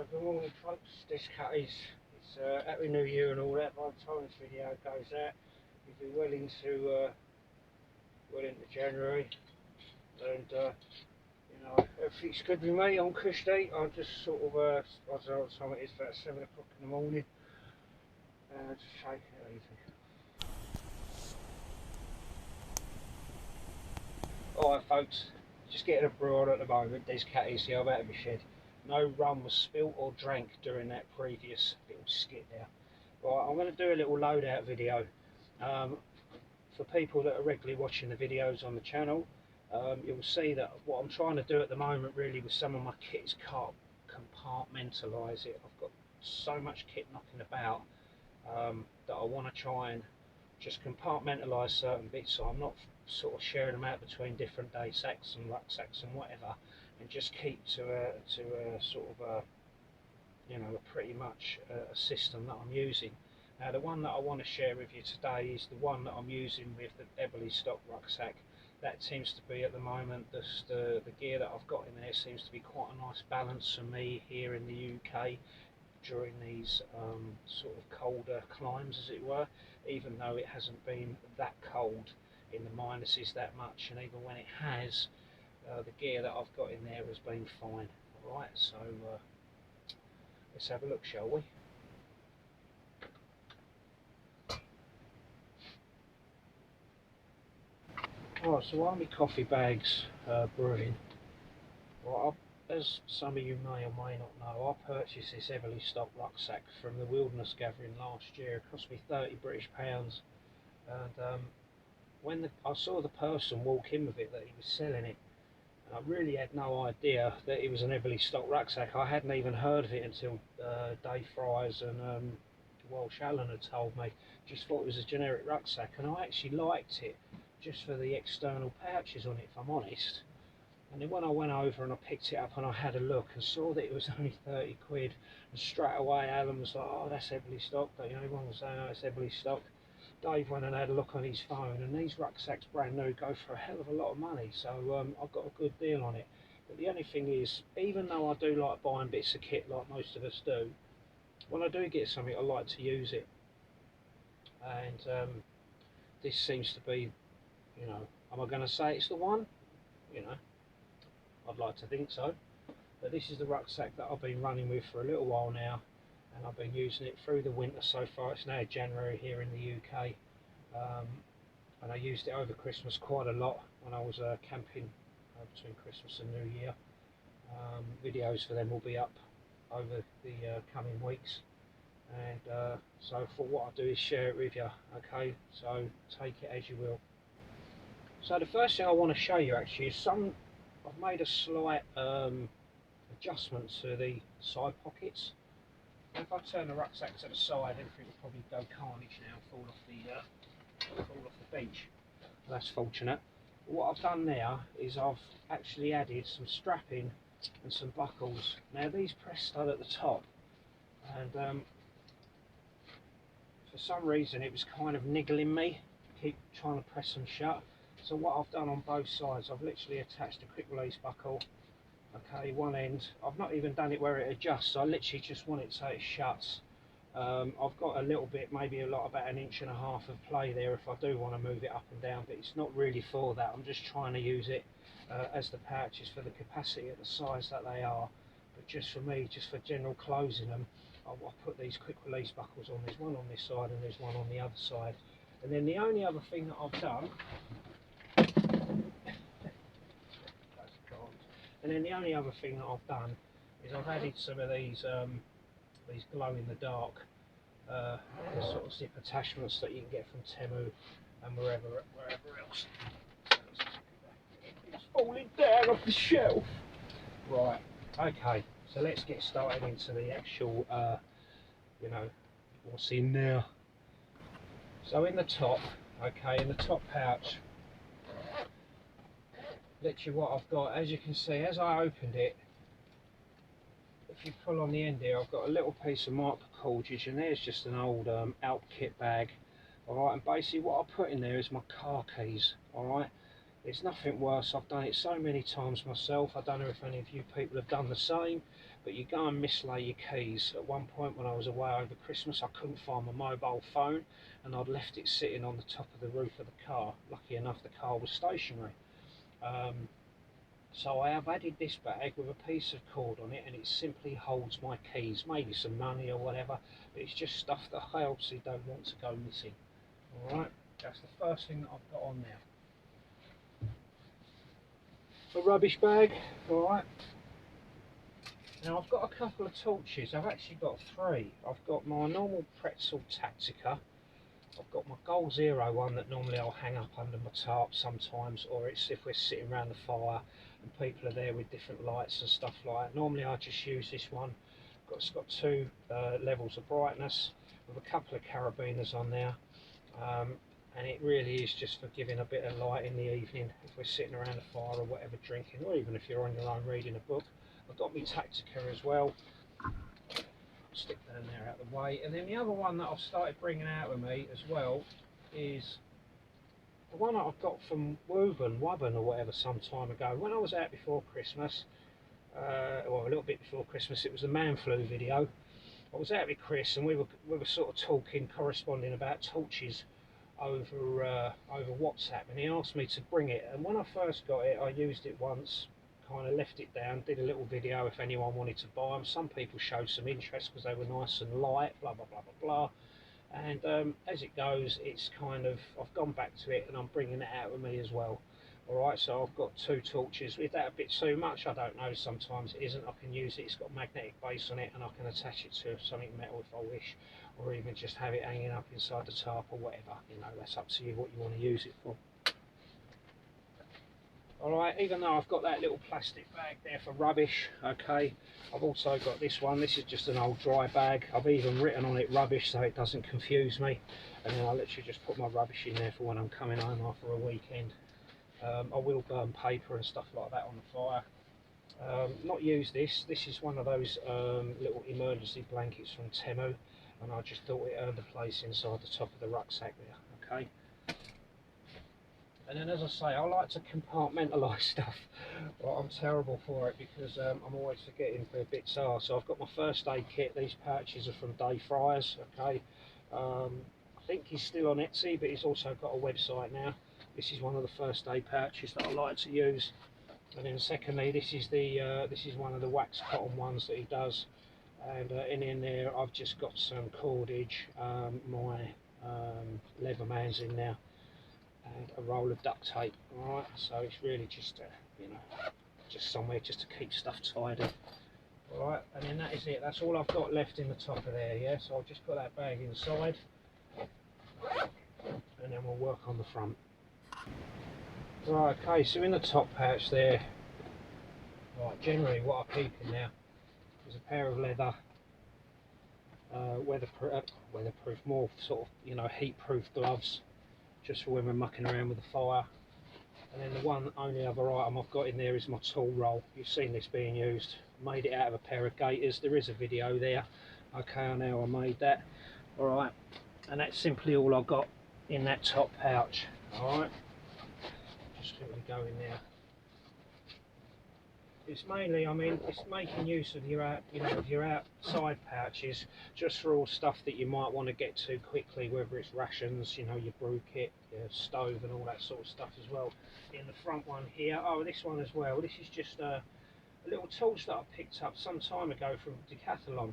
So good morning folks, descattys. It's Happy New Year and all that. By the time this video goes out, we'll be well into January, and you know, everything's good with me on Christy. I just sort of I don't know what time it is, about 7 o'clock in the morning, and just taking it easy. Alright folks, just getting a brew on at the moment. Descattys here, I'm out of my shed. No rum was spilt or drank during that previous little skit there. Right, I'm going to do a little loadout video. For people that are regularly watching the videos on the channel, you'll see that what I'm trying to do at the moment really with some of my kit is compartmentalise it. I've got so much kit knocking about that I want to try and just compartmentalise certain bits, so I'm not sort of sharing them out between different day sacks and rucksacks and whatever, and just keep to a sort of a, you know, a pretty much a system that I'm using. Now the one that I want to share with you today is the one that I'm using with the Eberlestock rucksack. That seems to be at the moment the gear that I've got in there seems to be quite a nice balance for me here in the UK during these sort of colder climes, as it were, even though it hasn't been that cold in the minuses that much, and even when it has, the gear that I've got in there has been fine. Alright, so let's have a look, shall we? Alright, so while my coffee bag's brewing, well, as some of you may or may not know, I purchased this Eberlestock rucksack from the Wilderness Gathering last year. It cost me £30 British, and when I saw the person walk in with it, that he was selling it, and I really had no idea that it was an Eberlestock rucksack. I hadn't even heard of it until Dave Fryers and Welsh Allen had told me. Just thought it was a generic rucksack, and I actually liked it just for the external pouches on it, if I'm honest. And then when I went over and I picked it up and I had a look and saw that it was only 30 quid, and straight away Alan was like, oh, that's Eberlestock. You know, everyone was saying, oh, it's Eberlestock. Dave went and had a look on his phone, and these rucksacks brand new go for a hell of a lot of money, so I've got a good deal on it. But the only thing is, even though I do like buying bits of kit like most of us do, when I do get something I like to use it, and this seems to be, you know, am I going to say it's the one? You know, I'd like to think so, but this is the rucksack that I've been running with for a little while now, and I've been using it through the winter so far. It's now January here in the UK, and I used it over Christmas quite a lot when I was camping between Christmas and New Year. Videos for them will be up over the coming weeks, and so for what I do is share it with you. Okay, so take it as you will. So the first thing I want to show you actually is I've made a slight adjustment to the side pockets. If I turn the rucksack to the side, everything will probably go carnage now, fall off the bench. That's fortunate. But what I've done now is I've actually added some strapping and some buckles. Now these press stud at the top, and for some reason it was kind of niggling me, keep trying to press them shut. So what I've done on both sides, I've literally attached a quick release buckle. Okay, one end, I've not even done it where it adjusts, I literally just want it so it shuts. I've got a little bit, maybe about 1.5 inches of play there if I do want to move it up and down, but it's not really for that. I'm just trying to use it as the pouches for the capacity at the size that they are. But just for me, just for general closing them, I'll put these quick release buckles on. There's one on this side and there's one on the other side. And then the only other thing that I've done, is I've added some of these glow in the dark sort of zip attachments that you can get from Temu and wherever else. It's falling down off the shelf. Right, okay, so let's get started into the actual you know, what's in now. So in the top, okay, in the top pouch, literally what I've got, as you can see, as I opened it, if you pull on the end here, I've got a little piece of micro cordage, and there's just an old Alp kit bag. Alright, and basically what I put in there is my car keys. Alright, There's nothing worse. I've done it so many times myself. I don't know if any of you people have done the same, but you go and mislay your keys. At one point when I was away over Christmas, I couldn't find my mobile phone, and I'd left it sitting on the top of the roof of the car. Lucky enough, the car was stationary. So I have added this bag with a piece of cord on it, and it simply holds my keys, maybe some money or whatever, but it's just stuff that I obviously don't want to go missing. Alright, that's the first thing that I've got on there. A rubbish bag, alright. Now I've got a couple of torches. I've actually got three. I've got my normal pretzel Tactica. I've got my Goal Zero one that normally I'll hang up under my tarp sometimes, or it's if we're sitting around the fire and people are there with different lights and stuff like that. Normally I just use this one. It's got two levels of brightness with a couple of carabiners on there. And it really is just for giving a bit of light in the evening if we're sitting around a fire or whatever drinking, or even if you're on your own reading a book. I've got my Tactica as well. Stick that in there out of the way. And then the other one that I've started bringing out with me as well is the one that I've got from Woburn or whatever some time ago. When I was out before Christmas, well, a little bit before Christmas, it was the man flu video. I was out with Chris and we were sort of talking, corresponding about torches over WhatsApp, and he asked me to bring it, and when I first got it I used it once, kind of left it down, did a little video if anyone wanted to buy them. Some people showed some interest because they were nice and light, blah blah blah blah blah, and as it goes, it's kind of, I've gone back to it and I'm bringing it out with me as well. Alright, so I've got two torches. Is that a bit too much? I don't know, sometimes it isn't. I can use it, it's got a magnetic base on it and I can attach it to something metal if I wish, or even just have it hanging up inside the tarp or whatever, you know, that's up to you what you want to use it for. Alright, even though I've got that little plastic bag there for rubbish, okay, I've also got this one. This is just an old dry bag. I've even written on it rubbish so it doesn't confuse me, and then I literally just put my rubbish in there for when I'm coming home after a weekend. I will burn paper and stuff like that on the fire. Not use this. This is one of those little emergency blankets from Temu, and I just thought it earned a place inside the top of the rucksack there. Okay. And then, as I say, I like to compartmentalise stuff. Well, I'm terrible for it because I'm always forgetting where bits are. So I've got my first aid kit. These pouches are from Dave Fryers. Okay. I think he's still on Etsy, but he's also got a website now. This is one of the first aid pouches that I like to use. And then secondly, this is one of the wax cotton ones that he does. And in there I've just got some cordage, my Leatherman's in there, and a roll of duct tape. Alright, so it's really just you know, just somewhere just to keep stuff tidy. Alright, and then that is it. That's all I've got left in the top of there. Yeah, so I'll just put that bag inside and then we'll work on the front. Right, okay, so in the top pouch there, right, generally what I keep in there is a pair of leather, weatherproof, more sort of, you know, heat-proof gloves, just for when we're mucking around with the fire. And then the only other item I've got in there is my tool roll. You've seen this being used. I made it out of a pair of gaiters. There is a video there. Okay, I know I made that. Alright, and that's simply all I've got in that top pouch. Alright. Just quickly go in there. It's mainly, I mean, it's making use of your your outside pouches just for all stuff that you might want to get to quickly, whether it's rations, you know, your brew kit, your stove and all that sort of stuff as well. In the front one here, oh, this one as well, this is just a little torch that I picked up some time ago from Decathlon.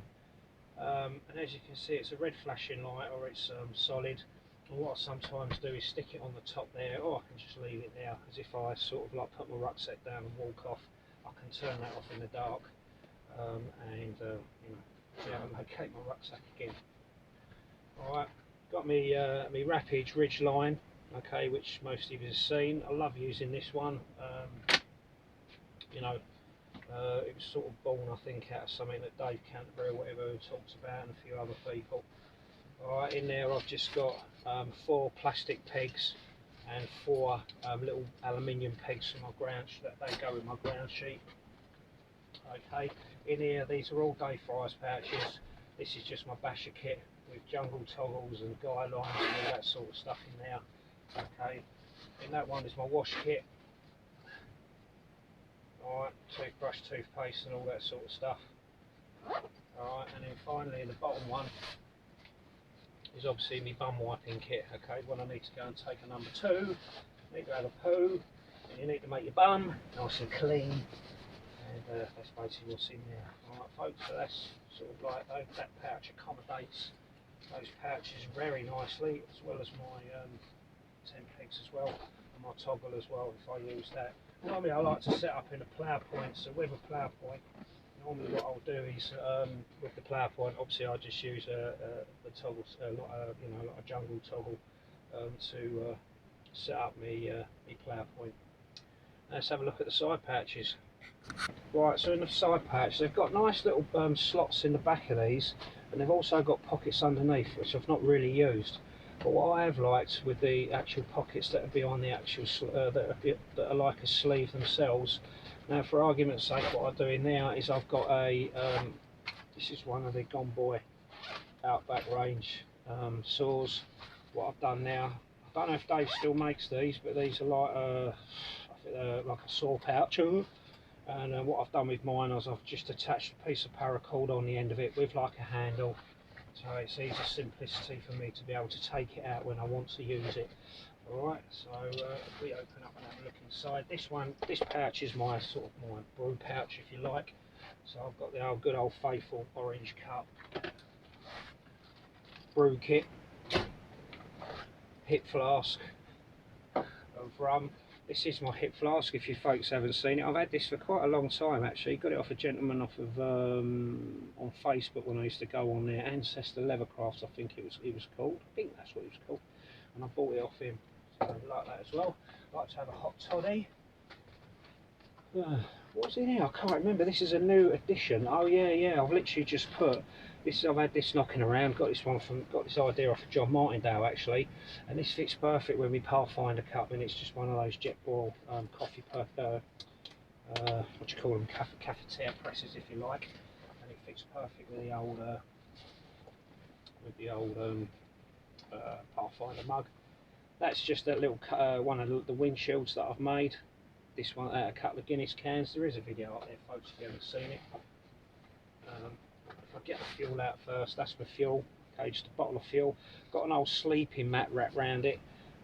And as you can see, it's a red flashing light, or it's solid. And what I sometimes do is stick it on the top there, or I can just leave it there, as if I sort of like put my rucksack down and walk off. I can turn that off in the dark, and you know, be able to locate my rucksack again. Alright, got me me Rapid Ridge line, okay, which most of you have seen. I love using this one. You know, it was sort of born, I think, out of something that Dave Canterbury or whatever who talks about, and a few other people. Alright, in there I've just got 4 plastic pegs and 4 little aluminium pegs for my ground, that they go with my ground sheet. Okay, in here these are all Dave Fryers pouches. This is just my basher kit with jungle toggles and guy lines and all that sort of stuff in there. Okay, in that one is my wash kit. Alright, toothbrush, toothpaste and all that sort of stuff. Alright, and then finally the bottom one is obviously my bum wiping kit. Okay, when I need to go and take a number 2, need to have a poo, and you need to make your bum nice and clean, and that's basically what's in there. Alright folks, so that's sort of like that pouch accommodates those pouches very nicely, as well as my tent pegs as well, and my toggle as well if I use that. Normally I like to set up in a plough point, so with a plough point, normally what I'll do is, with the plough point, obviously I just use the toggle, you know, like a jungle toggle, to set up my plough point. Let's have a look at the side pouches. Right, so in the side pouch, they've got nice little slots in the back of these, and they've also got pockets underneath, which I've not really used. But what I have liked with the actual pockets that are behind the actual that are like a sleeve themselves. Now, for argument's sake, what I'm doing now is I've got a this is one of the Gone Boy Outback range saws. What I've done now, I don't know if Dave still makes these, but these are like I think they're like a saw pouch. And what I've done with mine is I've just attached a piece of paracord on the end of it with like a handle. So it's easy simplicity for me to be able to take it out when I want to use it. Alright, so if we open up and have a look inside, this pouch is my sort of my brew pouch if you like. So I've got the old good old faithful orange cup, brew kit, hip flask of rum. This is my hip flask if you folks haven't seen it. I've had this for quite a long time actually. Got it off a gentleman off of on Facebook when I used to go on there. Ancestor Leathercraft, I think it was called. I think that's what it was called. And I bought it off him. So I like that as well. I like to have a hot toddy. What's in here? I can't remember. This is a new edition. Oh yeah. I've literally just put this. I've had this knocking around. Got this idea off of John Martindale actually, and this fits perfect with my Pathfinder cup. And it's just one of those jet boil coffee what do you call them? Cafetiere presses, if you like. And it fits perfect with the old Pathfinder mug. That's just that little one of the windshields that I've made. This one out a couple of Guinness cans. There is a video up there, folks, if you haven't seen it. If I get the fuel out first, that's my fuel. Okay, just a bottle of fuel. Got an old sleeping mat wrapped around it.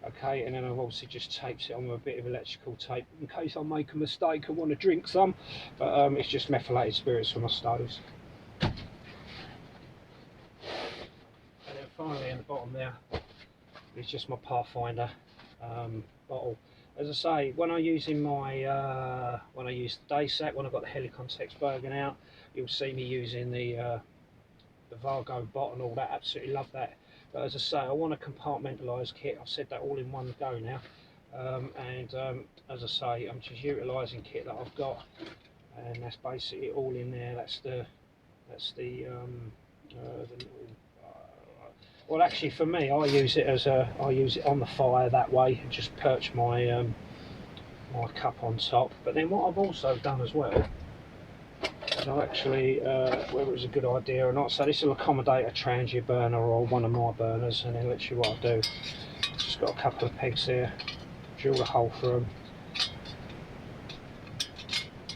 Okay, and then I've obviously just taped it on with a bit of electrical tape in case I make a mistake and want to drink some. But it's just methylated spirits for my stoves. And then finally, in the bottom there, is just my Pathfinder bottle. As I say, when I use the day sack, when I've got the Helicon Tex Bergen out, you'll see me using the Vargo bot and all that. Absolutely love that. But as I say, I want a compartmentalised kit. I've said that all in one go now. As I say, I'm just utilising kit that I've got, and that's basically all in there. Well, actually, for me, I use it on the fire that way, and just perch my my cup on top. But then what I've also done as well is I actually, whether it's a good idea or not, so this will accommodate a Trangia burner or one of my burners, and then literally what I do, I've just got a couple of pegs here, drill the hole through them.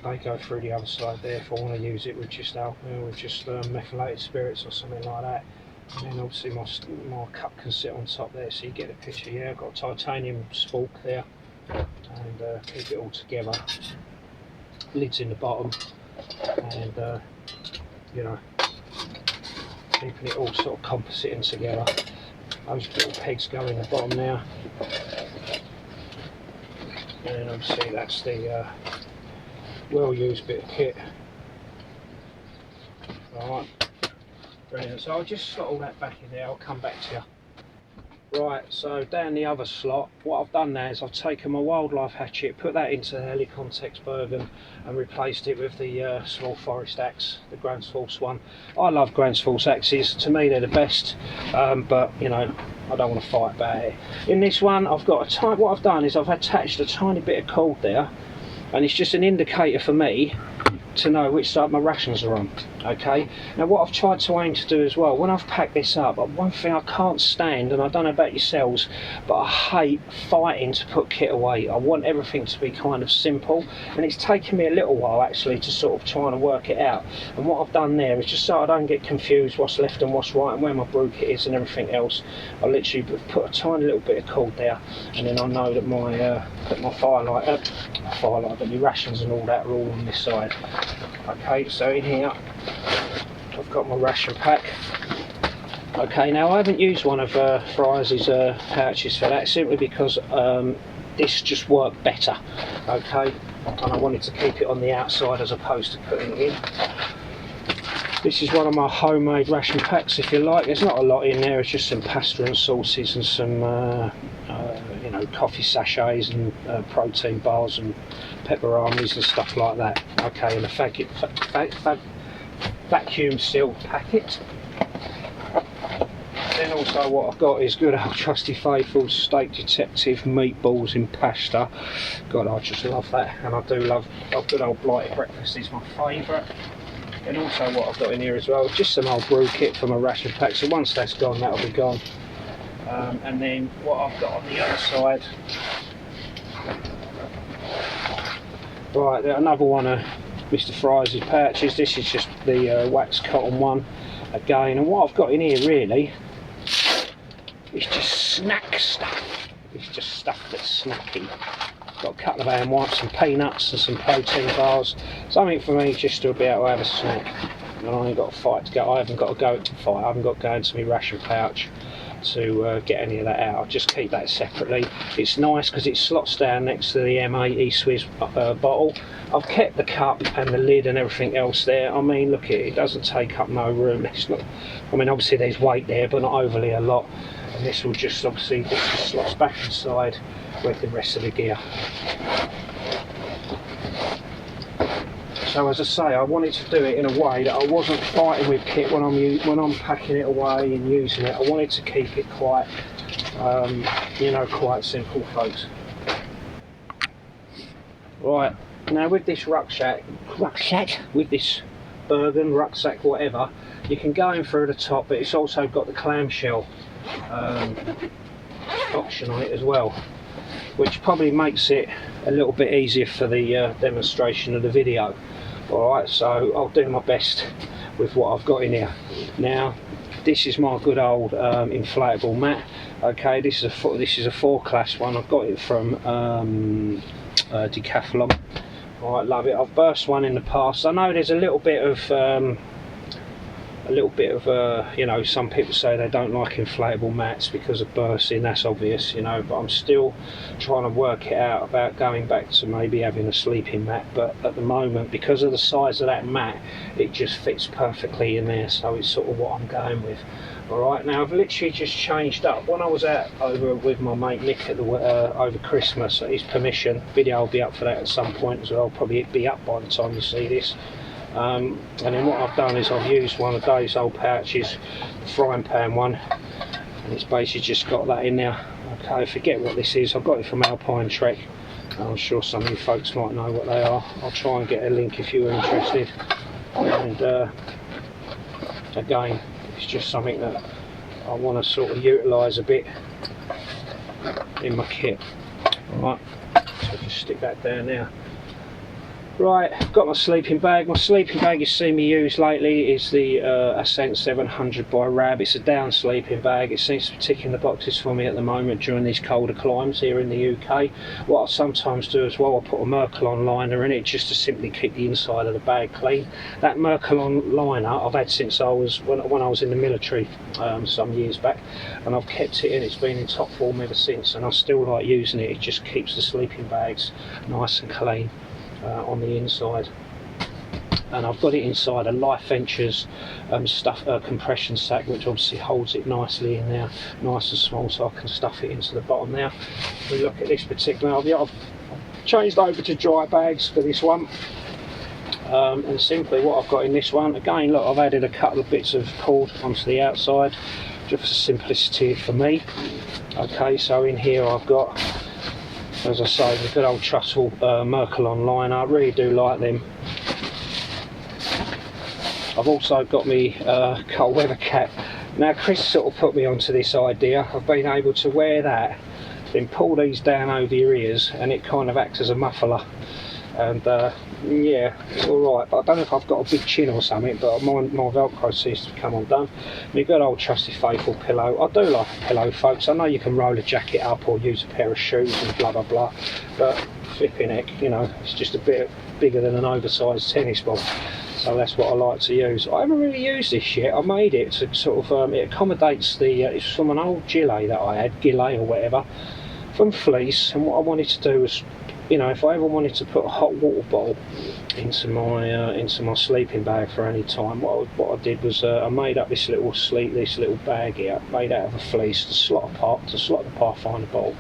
They go through the other side there if I want to use it with just methylated spirits or something like that. And then obviously my cup can sit on top there, so you get a picture. Yeah, I've got a titanium spalk there, and keep it all together. Lids in the bottom, and you know, keeping it all sort of compositing together. Those little pegs go in the bottom now, and obviously that's the well-used bit of kit. Right. Brilliant, so I'll just slot all that back in there, I'll come back to you. Right, so down the other slot, what I've done now is I've taken my wildlife hatchet, put that into the Helicon Tex Bergen and replaced it with the small forest axe, the Grants Force one. I love Grants Force axes, to me they're the best, but you know, I don't want to fight about it. In this one, I've got what I've done is I've attached a tiny bit of cord there, and it's just an indicator for me to know which side my rations are on. Okay, now what I've tried to aim to do as well, when I've packed this up, one thing I can't stand, and I don't know about yourselves, but I hate fighting to put kit away. I want everything to be kind of simple, and it's taken me a little while actually to sort of try and work it out. And what I've done there is just so I don't get confused what's left and what's right and where my brew kit is and everything else, I literally put a tiny little bit of cord there, and then I know that my firelight, but my rations and all that are all on this side. Okay, so in here I've got my ration pack. Okay, now I haven't used one of Fry's pouches for that, simply because this just worked better. Okay, and I wanted to keep it on the outside as opposed to putting it in. This is one of my homemade ration packs, if you like. There's not a lot in there, it's just some pasta and sauces and some you know, coffee sachets and protein bars and pepperonis and stuff like that. Okay, and a vacuum sealed packet. Then also what I've got is good old trusty faithful Steak Detective meatballs in pasta. God, I just love that, and I do love good old blighted breakfast is my favourite. And also what I've got in here as well, just some old brew kit for my ration pack, so once that's gone, that'll be gone. And then what I've got on the other side, right, another one of Mr. Fry's pouches. This is just the wax cotton one again, and what I've got in here really is just snack stuff. It's just stuff that's snacky. Got a couple of hand wipes, some peanuts and some protein bars, something for me just to be able to have a snack. And I ain't got a fight to go. I haven't got to go to fight. I haven't got to go into my ration pouch to get any of that out. I'll just keep that separately. It's nice because it slots down next to the M8 E-Swiss bottle. I've kept the cup and the lid and everything else there. I mean, look at it, it doesn't take up no room. It's not, I mean, obviously there's weight there, but not overly a lot. And this will just, obviously, this just slots back inside with the rest of the gear. So as I say, I wanted to do it in a way that I wasn't fighting with kit when I'm packing it away and using it. I wanted to keep it quite, you know, quite simple, folks. Right, now with this rucksack, with this Bergen rucksack, whatever, you can go in through the top, but it's also got the clamshell option on it as well, which probably makes it a little bit easier for the demonstration of the video. Alright, so I'll do my best with what I've got in here. Now, this is my good old inflatable mat. Okay, this is a 4-class one. I've got it from Decathlon. Alright, love it. I've burst one in the past. I know there's a little bit of you know, some people say they don't like inflatable mats because of bursting. That's obvious, you know, but I'm still trying to work it out about going back to maybe having a sleeping mat. But at the moment, because of the size of that mat, it just fits perfectly in there, so it's sort of what I'm going with. Alright, now I've literally just changed up. When I was out over with my mate Nick at the over Christmas at his permission, video will be up for that at some point as well, probably be up by the time you see this. And then what I've done is I've used one of Dave's old pouches, the frying pan one, and it's basically just got that in there. Okay, forget what this is, I've got it from Alpine Trek. I'm sure some of you folks might know what they are. I'll try and get a link if you're interested. And again, it's just something that I want to sort of utilise a bit in my kit. Alright, so just stick that down now. Right, I've got my sleeping bag. My sleeping bag you've seen me use lately is the Ascent 700 by Rab. It's a down sleeping bag. It seems to be ticking the boxes for me at the moment during these colder climes here in the UK. What I sometimes do as well, I put a Mercalon liner in it just to simply keep the inside of the bag clean. That Mercalon liner I've had since I was when I was in the military some years back, and I've kept it in. It's been in top form ever since, and I still like using it. It just keeps the sleeping bags nice and clean on the inside. And I've got it inside a Life Ventures compression sack, which obviously holds it nicely in there, nice and small, so I can stuff it into the bottom now. If we look at this particular, I've changed over to dry bags for this one. And simply what I've got in this one, again, look, I've added a couple of bits of cord onto the outside just for simplicity for me. Okay, so in here I've got, as I say, the good old Trussell Mercalon liner. I really do like them. I've I've also got me cold weather cap. Now Chris sort of put me onto this idea of being able to wear that, then pull these down over your ears, and it kind of acts as a muffler. And yeah, it's alright, but I don't know if I've got a big chin or something, but my Velcro seems to come undone. My good old trusty faithful pillow. I do like a pillow, folks. I know you can roll a jacket up or use a pair of shoes and blah blah blah, but flipping heck, you know, it's just a bit bigger than an oversized tennis ball. So that's what I like to use. I haven't really used this yet. I made it to sort of, it accommodates the, it's from an old gilet that I had, gilet or whatever, from fleece, and what I wanted to do was, you know, if I ever wanted to put a hot water bottle into my sleeping bag for any time, what I did was I made up this little bag here, made out of a fleece to slot the Pathfinder bottle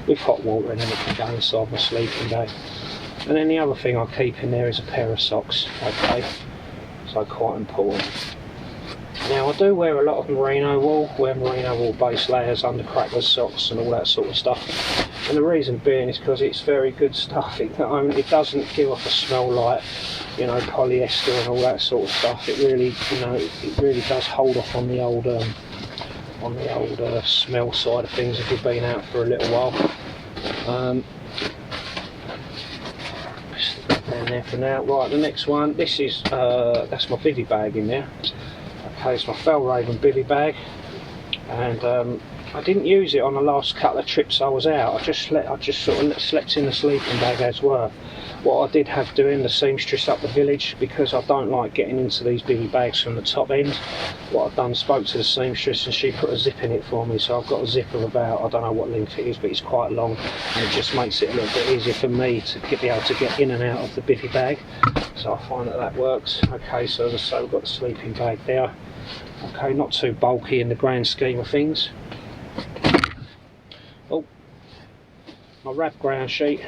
with hot water, and then it can go inside my sleeping bag. And then the other thing I keep in there is a pair of socks. Okay, so quite important. Now I do wear a lot of merino wool base layers, undercrackers, socks and all that sort of stuff. And the reason being is because it's very good stuff. It doesn't give off a smell like, you know, polyester and all that sort of stuff. It really, you know, it really does hold off on the old smell side of things if you've been out for a little while. Down there for now. Right, the next one. This is that's my bivvy bag in there. Okay, it's my Fjällräven bivvy bag, and I didn't use it on the last couple of trips I was out. I just sort of slept in the sleeping bag as well. What I did have doing the seamstress up the village, because I don't like getting into these bivvy bags from the top end. What I've done, spoke to the seamstress and she put a zip in it for me, so I've got a zip of about, I don't know what length it is, but it's quite long, and it just makes it a little bit easier for me to be able to get in and out of the bivvy bag. So I find that works. Okay, so as I say, we've got the sleeping bag there. Okay, not too bulky in the grand scheme of things. Oh, my wrap ground sheet.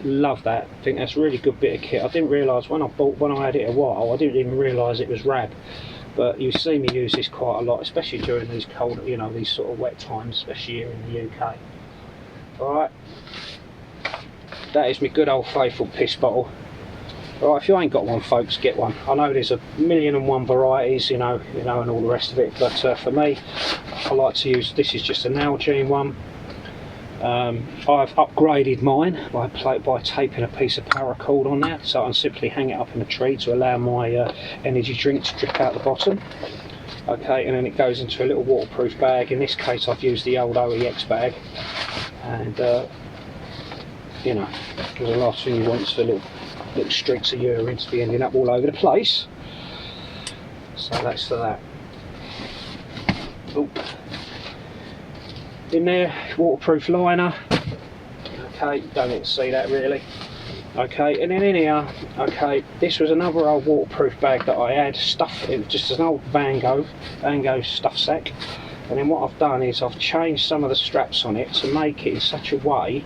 Love that. I think that's a really good bit of kit. I didn't realise when I had it a while, I didn't even realise it was rab. But you see me use this quite a lot, especially during these cold, you know, these sort of wet times, especially here in the UK. Alright, that is my good old faithful piss bottle. Alright, if you ain't got one, folks, get one. I know there's a million and one varieties, you know, and all the rest of it, but for me, I like to use, this is just a Nalgene one. I've upgraded mine by taping a piece of paracord on there, so I can simply hang it up in a tree to allow my energy drink to drip out the bottom. Okay, and then it goes into a little waterproof bag. In this case I've used the old OEX bag, and you know, because the last thing you want is little streaks of urine to be ending up all over the place. So that's for that. Ooh. In there, waterproof liner. Okay, don't need to see that really. Okay, and then in here, okay, this was another old waterproof bag that I had stuff. It was just an old Van Gogh stuff sack. And then what I've done is I've changed some of the straps on it to make it in such a way.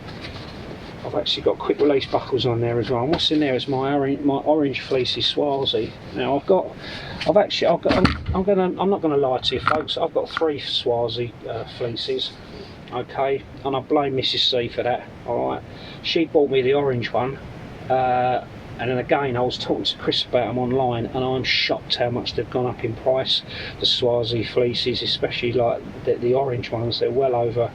I've actually got quick release buckles on there as well. And what's in there is my orange fleecy Swazi. Now I'm not gonna lie to you folks. I've got 3 Swazi fleeces. Okay, and I blame Mrs. C for that. Alright, she bought me the orange one, and then again I was talking to Chris about them online, and I'm shocked how much they've gone up in price. The Swazi fleeces, especially like the orange ones, they're well over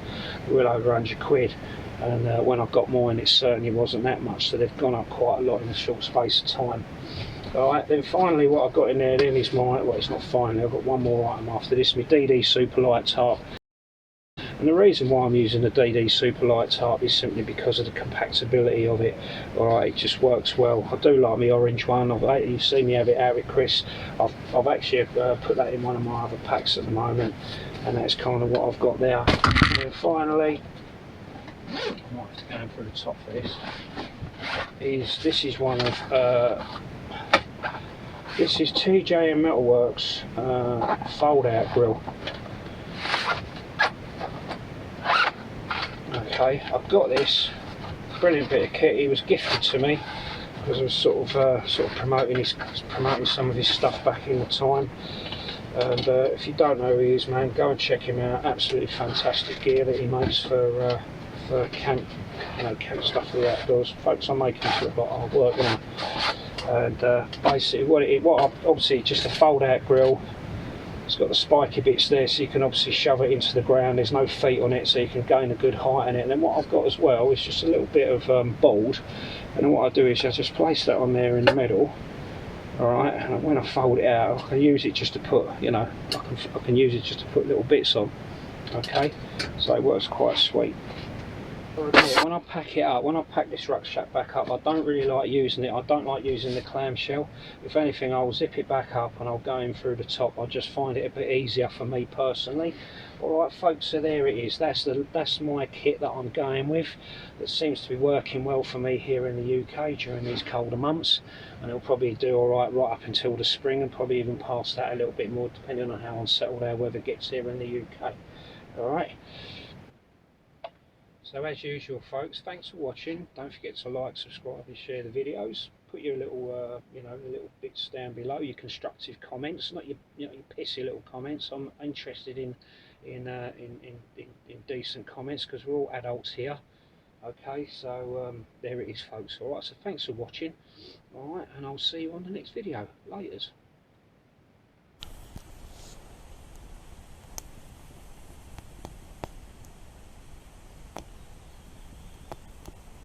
£100. And when I got mine, it certainly wasn't that much, so they've gone up quite a lot in a short space of time. Alright, then finally what I've got in there then is my, well, it's not finally, I've got one more item after this, my DD Super Light Tarp. And the reason why I'm using the DD Super Light Tarp is simply because of the compactability of it. Alright, it just works well. I do like my orange one. You've seen me have it out with Chris. I've actually put that in one of my other packs at the moment, and that's kind of what I've got there. And then finally, I might have to go through the top for this. This is one of this is TJM Metalworks fold out grill. Okay, I've got this brilliant bit of kit. He was gifted to me because I was sort of promoting some of his stuff back in the time. And if you don't know who he is, man, go and check him out. Absolutely fantastic gear that he makes for camp, camp stuff for the outdoors. Folks, I'm making this look like hard work, you know. And basically obviously just a fold out grill. It's got the spiky bits there, so you can obviously shove it into the ground. There's no feet on it, so you can gain a good height in it. And then what I've got as well is just a little bit of board, and then what I do is I just place that on there in the middle. Alright, and when I fold it out, I can use it just to put, you know, I can use it just to put little bits on. Okay, so it works quite sweet. When I pack it up, when I pack this rucksack back up, I don't really like using it. I don't like using the clamshell. If anything, I'll zip it back up and I'll go in through the top. I just find it a bit easier for me personally. Alright folks, so there it is. That's my kit that I'm going with. That seems to be working well for me here in the UK during these colder months, and it'll probably do alright right up until the spring, and probably even past that a little bit more, depending on how unsettled our weather gets here in the UK. Alright. So as usual folks, thanks for watching. Don't forget to like, subscribe and share the videos. Put your little you know, the little bits down below, your constructive comments, not your, you know, your pissy little comments. I'm interested in decent comments, because we're all adults here. Okay, so there it is folks. Alright, so thanks for watching. Alright, and I'll see you on the next video. Laters.